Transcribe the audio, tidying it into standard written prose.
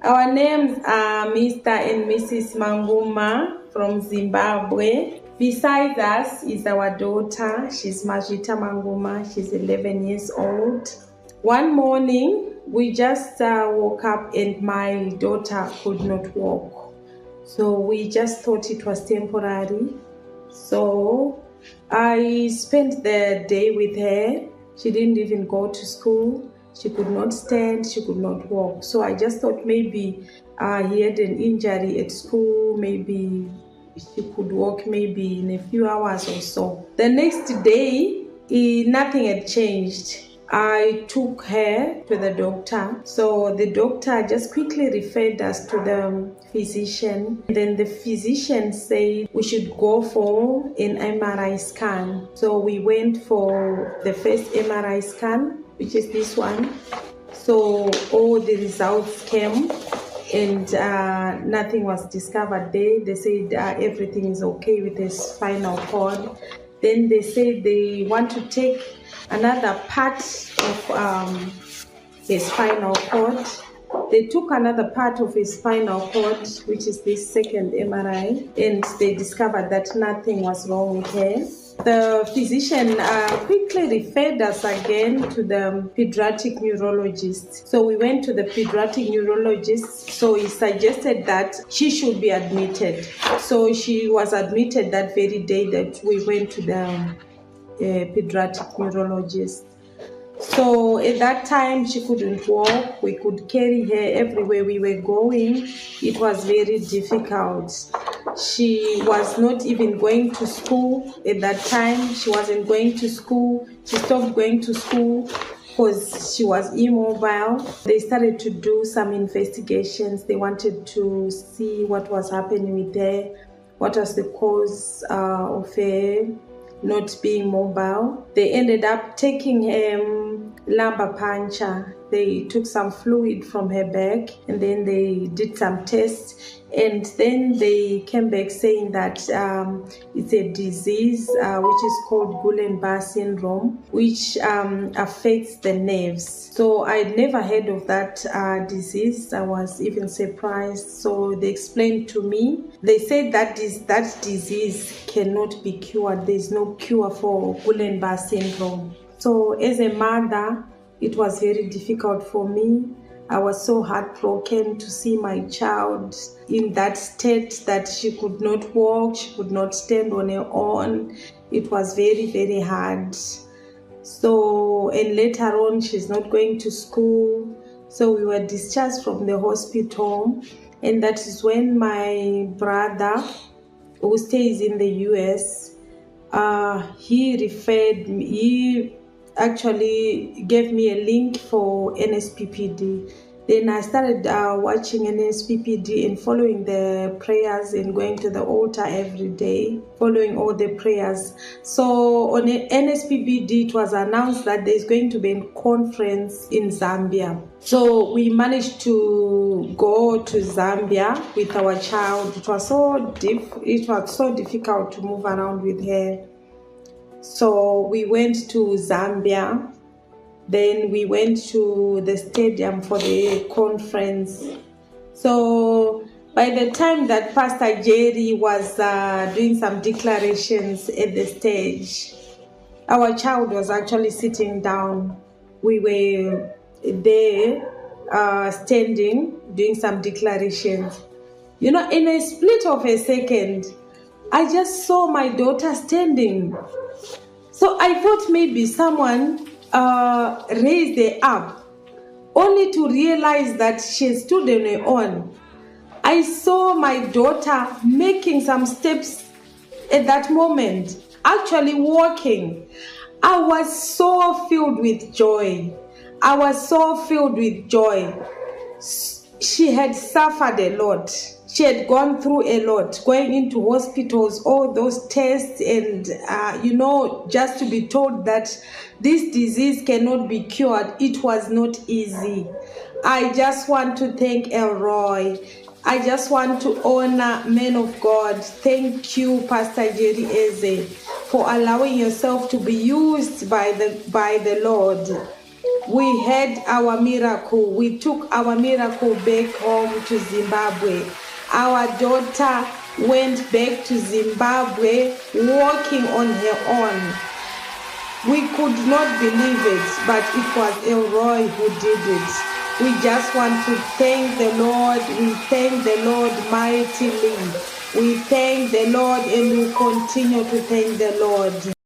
Our names are Mr. and Mrs. Manguma from Zimbabwe. Besides us is our daughter. She's Majita Manguma. She's 11 years old. One morning, we just woke up and my daughter could not walk. So we just thought it was temporary. So I spent the day with her. She didn't even go to school. She could not stand, she could not walk. So I just thought maybe he had an injury at school, maybe she could walk maybe in a few hours or so. The next day, nothing had changed. I took her to the doctor. So the doctor just quickly referred us to the physician. Then the physician said we should go for an MRI scan. So we went for the first MRI scan, which is this one. So all the results came and nothing was discovered there. They said everything is okay with the spinal cord. Then they said they want to take another part of his spinal cord. They took another part of his spinal cord, which is this second MRI, and they discovered that nothing was wrong with her. The physician quickly referred us again to the pediatric neurologist. So we went to the pediatric neurologist. So he suggested that she should be admitted. So she was admitted that very day that we went to the pediatric neurologist. So at that time, she couldn't walk. We could carry her everywhere we were going. It was very difficult. She was not even going to school at that time. She wasn't going to school. She stopped going to school because she was immobile. They started to do some investigations. They wanted to see what was happening with her, what was the cause of her not being mobile. They ended up taking lumbar puncture. They took some fluid from her back and then they did some tests, and then they came back saying that it's a disease which is called Guillain syndrome, which affects the nerves. So I'd never heard of that disease. I was even surprised. So they explained to me. They said that that disease cannot be cured. There's no cure for Guillain syndrome. So as a mother, it was very difficult for me. I was so heartbroken to see my child in that state that she could not walk, she could not stand on her own. It was very, very hard. So, and later on, she's not going to school. So we were discharged from the hospital. And that is when my brother, who stays in the US, he referred me, he actually gave me a link for NSPPD. Then I started watching NSPPD and following the prayers and going to the altar every day, following all the prayers. So on NSPPD, it was announced that there's going to be a conference in Zambia. So we managed to go to Zambia with our child. It was so difficult to move around with her. So we went to Zambia. Then we went to the stadium for the conference. So by the time that Pastor Jerry was doing some declarations at the stage, our child was actually sitting down. We were there standing, doing some declarations. You know, in a split of a second, I just saw my daughter standing. So I thought maybe someone raised her up, only to realize that she stood on her own. I saw my daughter making some steps at that moment, actually walking. I was so filled with joy. She had suffered a lot. She had gone through a lot, going into hospitals, all those tests, and, just to be told that this disease cannot be cured, it was not easy. I just want to thank Elroy. I just want to honor men of God. Thank you, Pastor Jerry Eze, for allowing yourself to be used by the Lord. We had our miracle. We took our miracle back home to Zimbabwe. Our daughter went back to Zimbabwe walking on her own. We could not believe it, but it was Elroy who did it. We just want to thank the Lord. We thank the Lord mightily. We thank the Lord and we continue to thank the Lord.